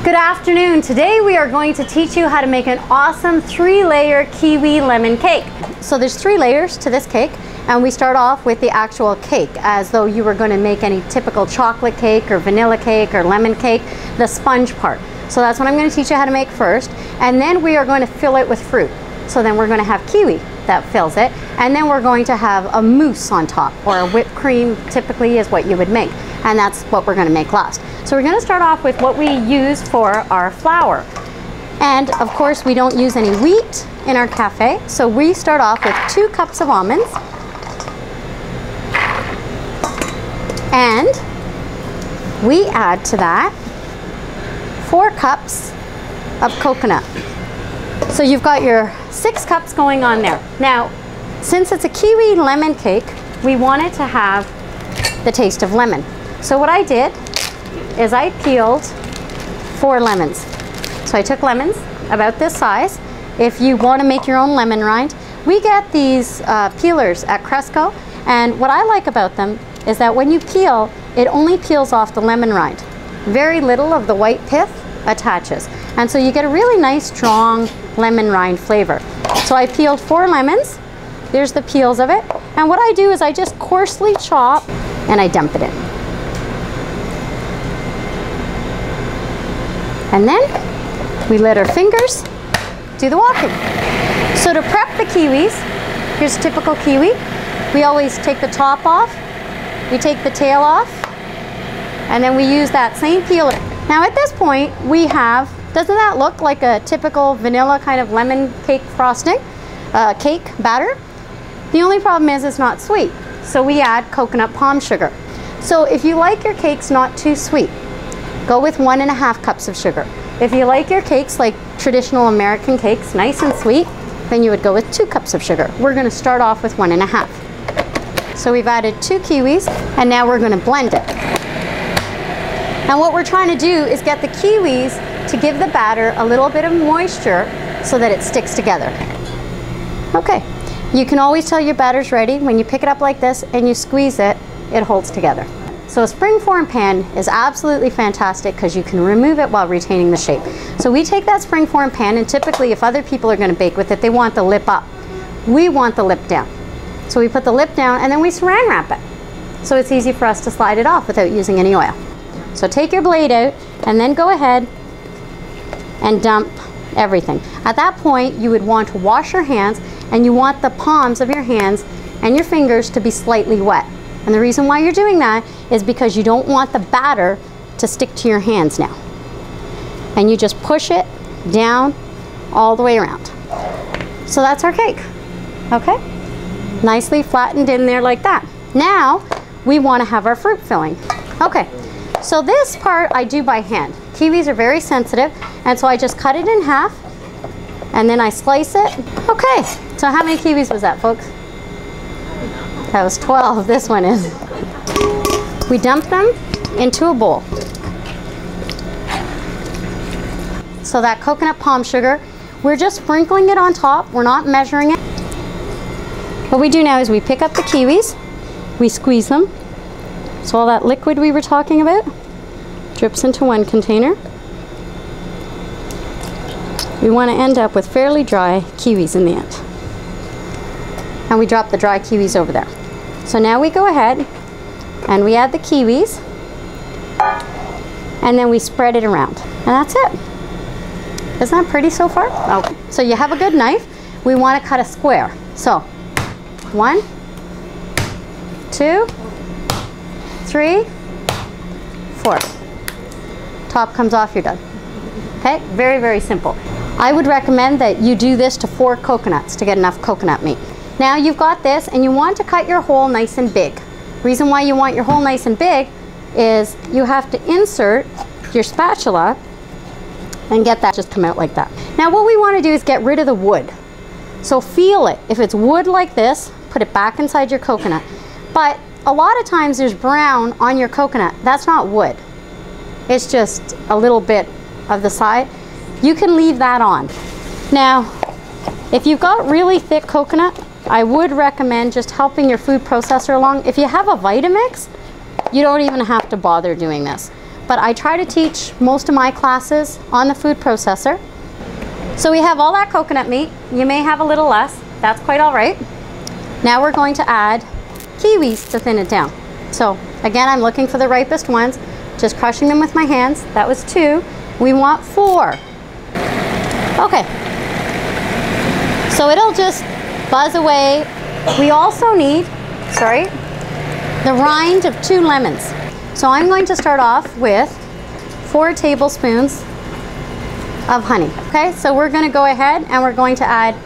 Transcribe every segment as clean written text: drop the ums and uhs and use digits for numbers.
Good afternoon. Today we are going to teach you how to make an awesome 3-layer kiwi lemon cake. So there's 3 layers to this cake, and we start off with the actual cake as though you were going to make any typical chocolate cake or vanilla cake or lemon cake, the sponge part. So that's what I'm going to teach you how to make first, and then we are going to fill it with fruit. So then we're going to have kiwi that fills it, and then we're going to have a mousse on top, or a whipped cream typically is what you would make, and that's what we're going to make last. So we're going to start off with what we use for our flour. And of course we don't use any wheat in our cafe, so we start off with 2 cups of almonds, and we add to that 4 cups of coconut. So you've got your 6 cups going on there. Now, since it's a kiwi lemon cake, we want it to have the taste of lemon. So what I did is I peeled 4 lemons. So I took lemons about this size. If you want to make your own lemon rind, we get these peelers at Cresco, and what I like about them is that when you peel, it only peels off the lemon rind. Very little of the white pith attaches, and so you get a really nice strong lemon rind flavor. So I peeled 4 lemons. There's the peels of it, and what I do is I just coarsely chop and I dump it in. And then we let our fingers do the walking. So to prep the kiwis, here's typical kiwi. We always take the top off, we take the tail off, and then we use that same peeler. Now at this point we have, doesn't that look like a typical vanilla kind of lemon cake frosting, cake batter? The only problem is it's not sweet, so we add coconut palm sugar. So if you like your cakes not too sweet, go with 1.5 cups of sugar. If you like your cakes like traditional American cakes, nice and sweet, then you would go with 2 cups of sugar. We're going to start off with 1.5. So we've added 2 kiwis, and now we're going to blend it. Now what we're trying to do is get the kiwis to give the batter a little bit of moisture so that it sticks together. Okay, you can always tell your batter's ready when you pick it up like this and you squeeze it, it holds together. So a springform pan is absolutely fantastic because you can remove it while retaining the shape. So we take that springform pan, and typically if other people are going to bake with it, they want the lip up. We want the lip down. So we put the lip down and then we saran wrap it. So it's easy for us to slide it off without using any oil. So take your blade out and then go ahead and dump everything. At that point you would want to wash your hands, and you want the palms of your hands and your fingers to be slightly wet. And the reason why you're doing that is because you don't want the batter to stick to your hands now. And you just push it down all the way around. So that's our cake. Okay? Nicely flattened in there like that. Now we want to have our fruit filling. Okay, so this part I do by hand. Kiwis are very sensitive, and so I just cut it in half and then I slice it. Okay, so how many kiwis was that, folks? That was 12, this one is. We dump them into a bowl. So that coconut palm sugar, we're just sprinkling it on top, we're not measuring it. What we do now is we pick up the kiwis, we squeeze them, so all that liquid we were talking about drips into one container. We want to end up with fairly dry kiwis in the end. And we drop the dry kiwis over there. So now we go ahead and we add the kiwis, and then we spread it around. And that's it. Isn't that pretty so far? Okay. So you have a good knife. We want to cut a square. So 1, 2, 3, 4. Top comes off, you're done. Okay, very, very simple. I would recommend that you do this to 4 coconuts to get enough coconut meat. Now you've got this, and you want to cut your hole nice and big. Reason why you want your hole nice and big is you have to insert your spatula and get that just come out like that. Now what we want to do is get rid of the wood. So feel it. If it's wood like this, put it back inside your coconut. But a lot of times there's brown on your coconut. That's not wood. It's just a little bit of the side. You can leave that on. Now, if you've got really thick coconut, I would recommend just helping your food processor along. If you have a Vitamix, you don't even have to bother doing this. but I try to teach most of my classes on the food processor. So we have all that coconut meat. You may have a little less. That's quite all right. Now we're going to add kiwis to thin it down. So again, I'm looking for the ripest ones, just crushing them with my hands. That was 2. We want 4. Okay. So it'll just buzz away. We also need, the rind of 2 lemons. So I'm going to start off with 4 tablespoons of honey. Okay, so we're going to go ahead and we're going to add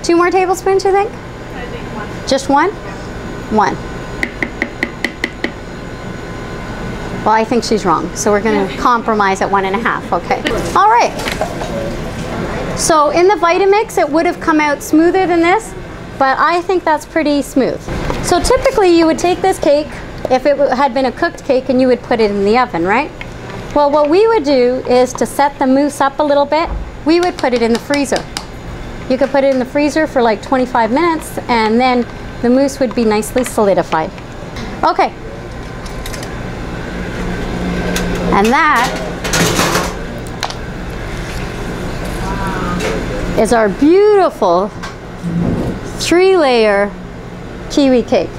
2 more tablespoons, you think? I think 1. Just 1? 1. Well, I think she's wrong, so we're going to compromise at 1.5. Okay. All right. So in the Vitamix, it would have come out smoother than this, but I think that's pretty smooth. So typically you would take this cake, if it had been a cooked cake, and you would put it in the oven, right? Well, what we would do is to set the mousse up a little bit, we would put it in the freezer. You could put it in the freezer for like 25 minutes, and then the mousse would be nicely solidified. Okay. And that is our beautiful 3-layer kiwi cake.